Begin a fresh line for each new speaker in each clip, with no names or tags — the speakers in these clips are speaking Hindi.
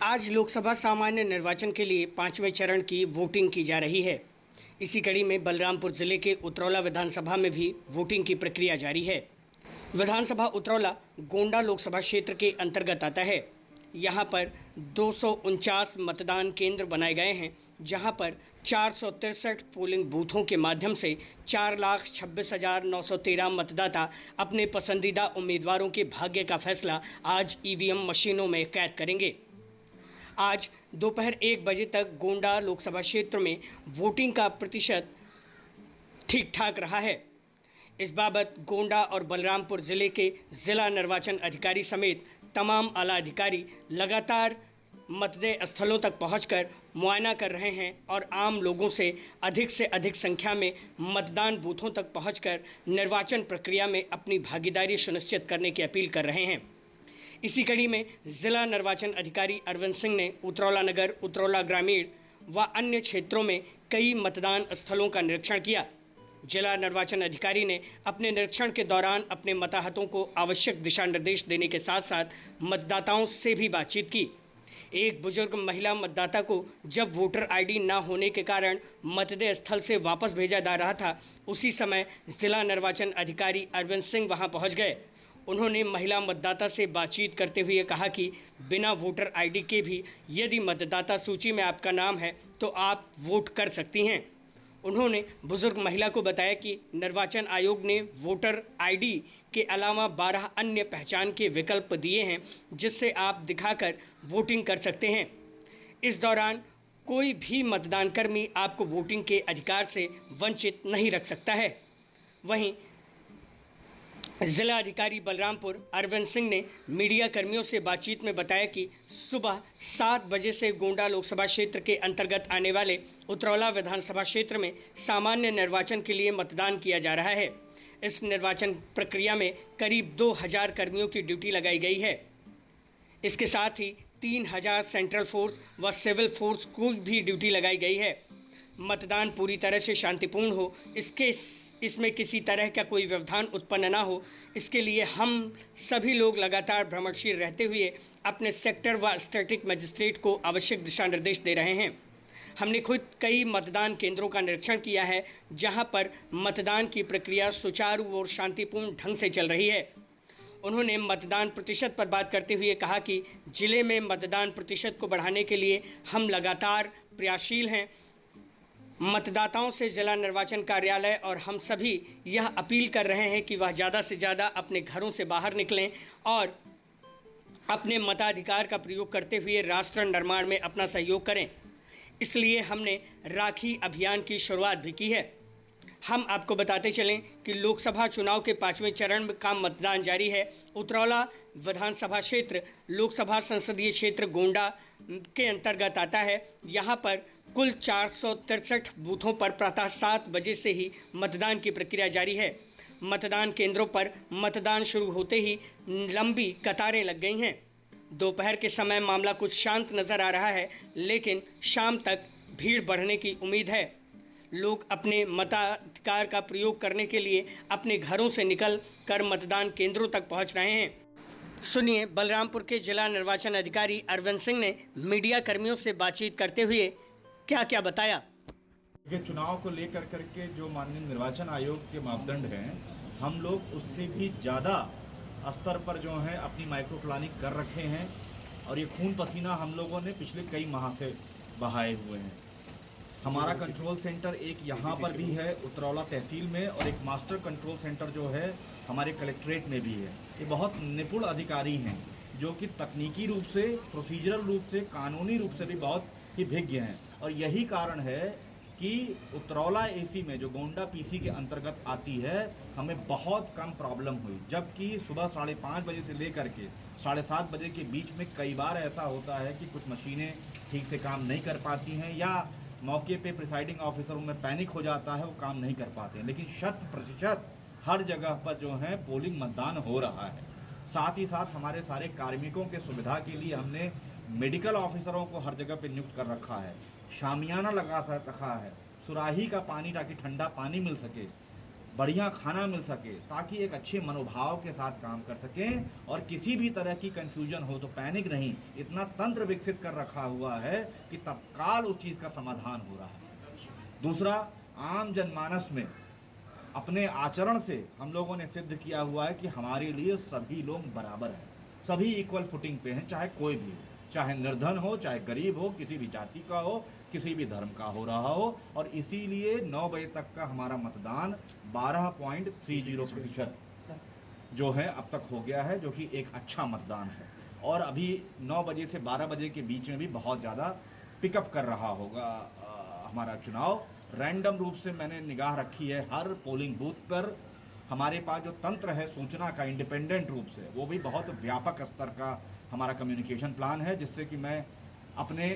आज लोकसभा सामान्य निर्वाचन के लिए 5वें चरण की वोटिंग की जा रही है। इसी कड़ी में बलरामपुर जिले के उतरौला विधानसभा में भी वोटिंग की प्रक्रिया जारी है। विधानसभा उतरौला गोंडा लोकसभा क्षेत्र के अंतर्गत आता है। यहां पर 249 मतदान केंद्र बनाए गए हैं, जहां पर 463 पोलिंग बूथों के माध्यम से 4,26,913 मतदाता अपने पसंदीदा उम्मीदवारों के भाग्य का फैसला आज ईवीएम मशीनों में कैद करेंगे। आज दोपहर 1 बजे तक गोंडा लोकसभा क्षेत्र में वोटिंग का प्रतिशत ठीक ठाक रहा है। इस बाबत गोंडा और बलरामपुर जिले के जिला निर्वाचन अधिकारी समेत तमाम आला अधिकारी लगातार मतदेय स्थलों तक पहुंचकर मुआयना कर रहे हैं और आम लोगों से अधिक संख्या में मतदान बूथों तक पहुंचकर निर्वाचन प्रक्रिया में अपनी भागीदारी सुनिश्चित करने की अपील कर रहे हैं। इसी कड़ी में जिला निर्वाचन अधिकारी अरविंद सिंह ने उतरौला नगर, उतरौला ग्रामीण व अन्य क्षेत्रों में कई मतदान स्थलों का निरीक्षण किया। जिला निर्वाचन अधिकारी ने अपने निरीक्षण के दौरान अपने मताहतों को आवश्यक दिशा निर्देश देने के साथ साथ मतदाताओं से भी बातचीत की। एक बुजुर्ग महिला मतदाता को जब वोटर आईडी न होने के कारण मतदेय स्थल से वापस भेजा जा रहा था, उसी समय जिला निर्वाचन अधिकारी अरविंद सिंह वहां पहुंच गए। उन्होंने महिला मतदाता से बातचीत करते हुए कहा कि बिना वोटर आईडी के भी यदि मतदाता सूची में आपका नाम है तो आप वोट कर सकती हैं। उन्होंने बुजुर्ग महिला को बताया कि निर्वाचन आयोग ने वोटर आईडी के अलावा 12 अन्य पहचान के विकल्प दिए हैं, जिससे आप दिखाकर वोटिंग कर सकते हैं। इस दौरान कोई भी मतदानकर्मी आपको वोटिंग के अधिकार से वंचित नहीं रख सकता है। वहीं जिला अधिकारी बलरामपुर अरविंद सिंह ने मीडिया कर्मियों से बातचीत में बताया कि सुबह 7 बजे से गोंडा लोकसभा क्षेत्र के अंतर्गत आने वाले उतरौला विधानसभा क्षेत्र में सामान्य निर्वाचन के लिए मतदान किया जा रहा है। इस निर्वाचन प्रक्रिया में करीब 2000 कर्मियों की ड्यूटी लगाई गई है। इसके साथ ही 3000 सेंट्रल फोर्स व सिविल फोर्स को भी ड्यूटी लगाई गई है। मतदान पूरी तरह से शांतिपूर्ण हो, इसमें किसी तरह का कोई व्यवधान उत्पन्न ना हो, इसके लिए हम सभी लोग लगातार भ्रमणशील रहते हुए अपने सेक्टर व स्टैटिक मजिस्ट्रेट को आवश्यक दिशा निर्देश दे रहे हैं। हमने खुद कई मतदान केंद्रों का निरीक्षण किया है, जहां पर मतदान की प्रक्रिया सुचारू और शांतिपूर्ण ढंग से चल रही है। उन्होंने मतदान प्रतिशत पर बात करते हुए कहा कि जिले में मतदान प्रतिशत को बढ़ाने के लिए हम लगातार प्रयासशील हैं। मतदाताओं से जिला निर्वाचन कार्यालय और हम सभी यह अपील कर रहे हैं कि वह ज़्यादा से ज़्यादा अपने घरों से बाहर निकलें और अपने मताधिकार का प्रयोग करते हुए राष्ट्र निर्माण में अपना सहयोग करें। इसलिए हमने राखी अभियान की शुरुआत भी की है। हम आपको बताते चलें कि लोकसभा चुनाव के 5वें चरण का मतदान जारी है। उतरौला विधानसभा क्षेत्र लोकसभा संसदीय क्षेत्र गोंडा के अंतर्गत आता है। यहां पर कुल 463 बूथों पर प्रातः 7 बजे से ही मतदान की प्रक्रिया जारी है। मतदान केंद्रों पर मतदान शुरू होते ही लंबी कतारें लग गई हैं। दोपहर के समय मामला कुछ शांत नज़र आ रहा है, लेकिन शाम तक भीड़ बढ़ने की उम्मीद है। लोग अपने मताधिकार का प्रयोग करने के लिए अपने घरों से निकल कर मतदान केंद्रों तक पहुंच रहे हैं। सुनिए बलरामपुर के जिला निर्वाचन अधिकारी अरविंद सिंह ने मीडिया कर्मियों से बातचीत करते हुए क्या क्या बताया।
ये चुनाव को लेकर करके जो माननीय निर्वाचन आयोग के मापदंड हैं, हम लोग उससे भी ज़्यादा स्तर पर जो है अपनी माइक्रो प्लानिंग कर रखे हैं और ये खून पसीना हम लोगों ने पिछले कई माह से बहाए हुए हैं। हमारा कंट्रोल सेंटर एक यहाँ पर भी है उतरौला तहसील में, और एक मास्टर कंट्रोल सेंटर जो है हमारे कलेक्ट्रेट में भी है। ये बहुत निपुण अधिकारी हैं जो कि तकनीकी रूप से, प्रोसीजरल रूप से, कानूनी रूप से भी बहुत ही भिज्ञ हैं। और यही कारण है कि उतरौला एसी में जो गोंडा पीसी के अंतर्गत आती है, हमें बहुत कम प्रॉब्लम हुई, जबकि सुबह 5:30 बजे से लेकर के 7:30 बजे के बीच में कई बार ऐसा होता है कि कुछ मशीनें ठीक से काम नहीं कर पाती हैं या मौके पे प्रिसाइडिंग ऑफिसरों में पैनिक हो जाता है, वो काम नहीं कर पाते हैं। लेकिन 100% हर जगह पर जो है पोलिंग मतदान हो रहा है। साथ ही साथ हमारे सारे कार्मिकों के सुविधा के लिए हमने मेडिकल ऑफिसरों को हर जगह पे नियुक्त कर रखा है, शामियाना लगा रखा है, सुराही का पानी ताकि ठंडा पानी मिल सके, बढ़िया खाना मिल सके, ताकि एक अच्छे मनोभाव के साथ काम कर सकें और किसी भी तरह की कन्फ्यूजन हो तो पैनिक नहीं, इतना तंत्र विकसित कर रखा हुआ है कि तत्काल उस चीज़ का समाधान हो रहा है। दूसरा, आम जनमानस में अपने आचरण से हम लोगों ने सिद्ध किया हुआ है कि हमारे लिए सभी लोग बराबर हैं, सभी इक्वल फुटिंग पे हैं, चाहे कोई भी हो, चाहे निर्धन हो, चाहे गरीब हो, किसी भी जाति का हो, किसी भी धर्म का हो रहा हो। और इसीलिए 9 बजे तक का हमारा मतदान 12.30% जो है अब तक हो गया है, जो कि एक अच्छा मतदान है। और अभी 9 बजे से 12 बजे के बीच में भी बहुत ज़्यादा पिकअप कर रहा होगा हमारा चुनाव। रैंडम रूप से मैंने निगाह रखी है हर पोलिंग बूथ पर। हमारे पास जो तंत्र है सूचना का इंडिपेंडेंट रूप से, वो भी बहुत व्यापक स्तर का हमारा कम्युनिकेशन प्लान है, जिससे कि मैं अपने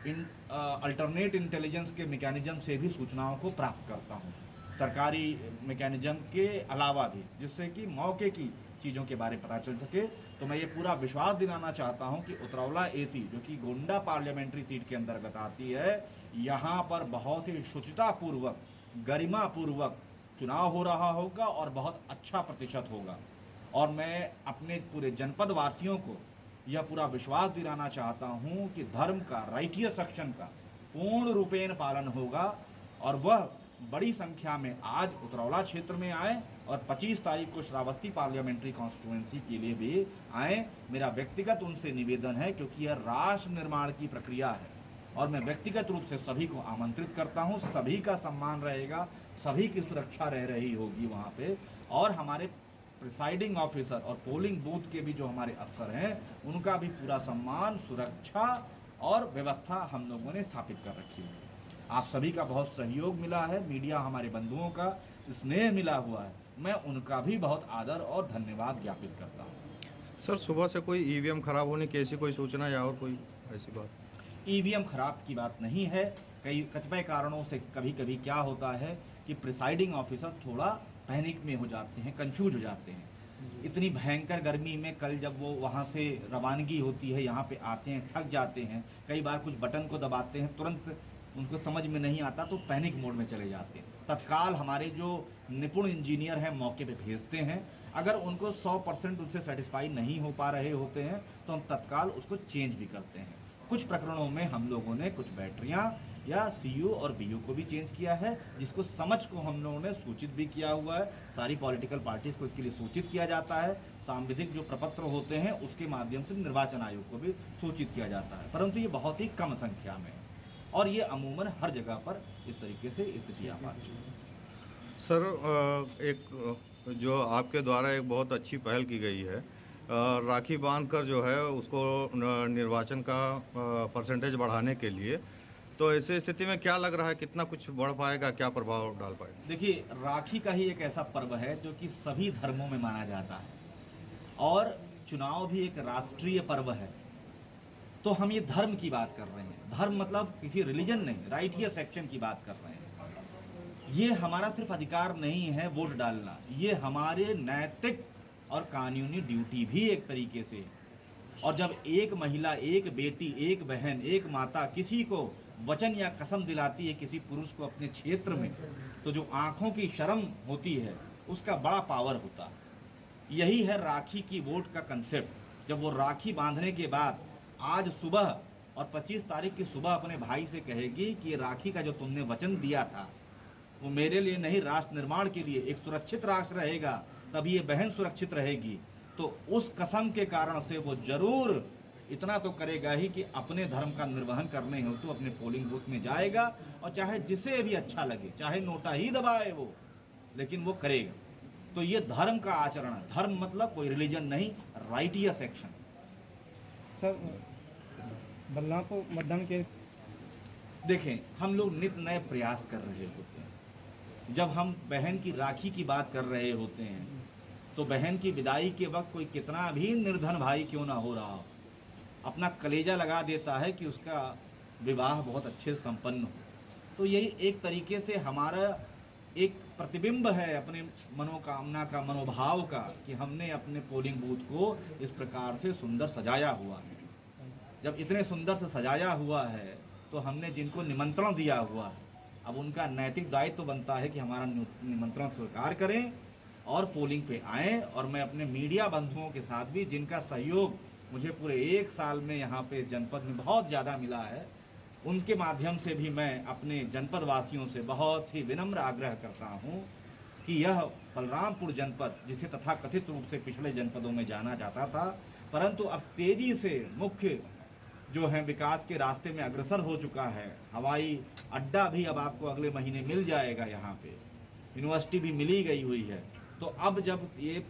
अल्टरनेट इंटेलिजेंस के मैकेनिज्म से भी सूचनाओं को प्राप्त करता हूँ, सरकारी मैकेनिज्म के अलावा भी, जिससे कि मौके की चीज़ों के बारे में पता चल सके। तो मैं ये पूरा विश्वास दिलाना चाहता हूँ कि उतरौला एसी, जो कि गोंडा पार्लियामेंट्री सीट के अंतर्गत आती है, यहाँ पर बहुत ही शुचितापूर्वक, गरिमापूर्वक चुनाव हो रहा होगा और बहुत अच्छा प्रतिशत होगा। और मैं अपने पूरे जनपद वासियों को यह पूरा विश्वास दिलाना चाहता हूं कि धर्म का, राइटियस सेक्शन का पूर्ण रूपेण पालन होगा और वह बड़ी संख्या में आज उतरौला क्षेत्र में आए और 25 तारीख को श्रावस्ती पार्लियामेंट्री कॉन्स्टिट्यूएंसी के लिए भी आए। मेरा व्यक्तिगत उनसे निवेदन है, क्योंकि यह राष्ट्र निर्माण की प्रक्रिया है और मैं व्यक्तिगत रूप से सभी को आमंत्रित करता हूं। सभी का सम्मान रहेगा, सभी की सुरक्षा रह रही होगी वहां पे, और हमारे प्रिसाइडिंग ऑफिसर और पोलिंग बूथ के भी जो हमारे अफसर हैं, उनका भी पूरा सम्मान, सुरक्षा और व्यवस्था हम लोगों ने स्थापित कर रखी है। आप सभी का बहुत सहयोग मिला है, मीडिया हमारे बंधुओं का स्नेह मिला हुआ है, मैं उनका भी बहुत आदर और धन्यवाद ज्ञापित करता हूँ।
सर, सुबह से कोई ईवीएम खराब होने की ऐसी कोई सूचना या और कोई ऐसी बात?
ईवीएम खराब की बात नहीं है। कई कतिपय कारणों से कभी कभी क्या होता है कि प्रिसाइडिंग ऑफिसर थोड़ा पैनिक में हो जाते हैं, कंफ्यूज हो जाते हैं। इतनी भयंकर गर्मी में कल जब वो वहाँ से रवानगी होती है, यहाँ पे आते हैं, थक जाते हैं, कई बार कुछ बटन को दबाते हैं, तुरंत उनको समझ में नहीं आता तो पैनिक मोड में चले जाते हैं। तत्काल हमारे जो निपुण इंजीनियर हैं मौके पे भेजते हैं। अगर उनको 100% उनसे सेटिस्फाई नहीं हो पा रहे होते हैं तो हम तत्काल उसको चेंज भी करते हैं। कुछ प्रकरणों में हम लोगों ने कुछ बैटरियां या सीयू और बीयू को भी चेंज किया है, जिसको समझ को हम लोगों ने सूचित भी किया हुआ है। सारी पॉलिटिकल पार्टीज को इसके लिए सूचित किया जाता है। सांविधिक जो प्रपत्र होते हैं उसके माध्यम से निर्वाचन आयोग को भी सूचित किया जाता है, परंतु ये बहुत ही कम संख्या में है और ये अमूमन हर जगह पर इस तरीके से स्थिति आ पाती है।
सर, एक जो आपके द्वारा एक बहुत अच्छी पहल की गई है, राखी बांधकर जो है उसको निर्वाचन का परसेंटेज बढ़ाने के लिए, तो ऐसी स्थिति में क्या लग रहा है, कितना कुछ बढ़ पाएगा, क्या प्रभाव डाल पाएगा?
देखिए, राखी का ही एक ऐसा पर्व है जो कि सभी धर्मों में माना जाता है और चुनाव भी एक राष्ट्रीय पर्व है। तो हम ये धर्म की बात कर रहे हैं, धर्म मतलब किसी रिलीजन नहीं, राइटियस एक्शन की बात कर रहे हैं। ये हमारा सिर्फ अधिकार नहीं है वोट डालना, ये हमारे नैतिक और कानूनी ड्यूटी भी एक तरीके से। और जब एक महिला, एक बेटी, एक बहन, एक माता किसी को वचन या कसम दिलाती है किसी पुरुष को अपने क्षेत्र में, तो जो आंखों की शर्म होती है उसका बड़ा पावर होता है। यही है राखी की वोट का कंसेप्ट। जब वो राखी बांधने के बाद आज सुबह और 25 तारीख की सुबह अपने भाई से कहेगी कि राखी का जो तुमने वचन दिया था वो मेरे लिए नहीं, राष्ट्र निर्माण के लिए, एक सुरक्षित राष्ट्र रहेगा तभी ये बहन सुरक्षित रहेगी, तो उस कसम के कारण से वो जरूर इतना तो करेगा ही कि अपने धर्म का निर्वहन करने हो तो अपने पोलिंग बूथ में जाएगा और चाहे जिसे भी अच्छा लगे, चाहे नोटा ही दबाए वो, लेकिन वो करेगा। तो ये धर्म का आचरण है। धर्म मतलब कोई रिलीजन नहीं, राइटियस एक्शन।
सर, बदलाव मतदान के
देखें, हम लोग नित नए प्रयास कर रहे होते हैं। जब हम बहन की राखी की बात कर रहे होते हैं तो बहन की विदाई के वक्त कोई कितना भी निर्धन भाई क्यों ना हो रहा हो, अपना कलेजा लगा देता है कि उसका विवाह बहुत अच्छे से संपन्न हो। तो यही एक तरीके से हमारा एक प्रतिबिंब है अपने मनोकामना का, मनोभाव का, कि हमने अपने पोलिंग बूथ को इस प्रकार से सुंदर सजाया हुआ है। जब इतने सुंदर से सजाया हुआ है तो हमने जिनको निमंत्रण दिया हुआ है अब उनका नैतिक दायित्व तो बनता है कि हमारा निमंत्रण स्वीकार करें और पोलिंग पे आएँ। और मैं अपने मीडिया बंधुओं के साथ भी, जिनका सहयोग मुझे पूरे 1 साल में यहाँ पे जनपद में बहुत ज़्यादा मिला है, उनके माध्यम से भी मैं अपने जनपद वासियों से बहुत ही विनम्र आग्रह करता हूँ कि यह बलरामपुर जनपद, जिसे तथाकथित रूप से पिछड़े जनपदों में जाना जाता था, परंतु अब तेजी से मुख्य जो है विकास के रास्ते में अग्रसर हो चुका है। हवाई अड्डा भी अब आपको अगले महीने मिल जाएगा, यहाँ पे यूनिवर्सिटी भी मिली गई हुई है। तो अब जब ये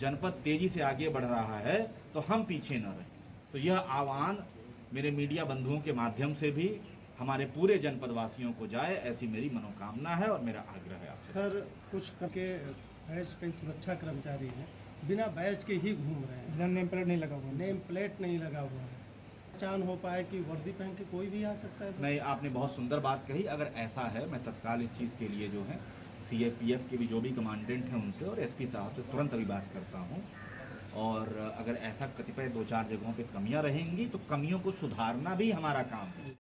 जनपद तेजी से आगे बढ़ रहा है तो हम पीछे न रहें। तो यह आह्वान मेरे मीडिया बंधुओं के माध्यम से भी हमारे पूरे जनपद वासियों को जाए, ऐसी मेरी मनोकामना है और मेरा आग्रह है आपसे।
सर, कुछ करके बैच के सुरक्षा कर्मचारी हैं, बिना बैच के ही घूम रहे हैं।
नेम प्लेट नहीं लगा हुआ।
नेम प्लेट नहीं लगा हुआ है। पहचान हो पाए कि वर्दी पहन के कोई भी आ सकता है।
नहीं, आपने बहुत सुंदर बात कही। अगर ऐसा है, मैं तत्काल इस चीज़ के लिए जो है CAPF के भी जो भी कमांडेंट हैं उनसे और SP साहब से तुरंत अभी बात करता हूँ। और अगर ऐसा कतिपय 2-4 जगहों पे कमियां रहेंगी तो कमियों को सुधारना भी हमारा काम है।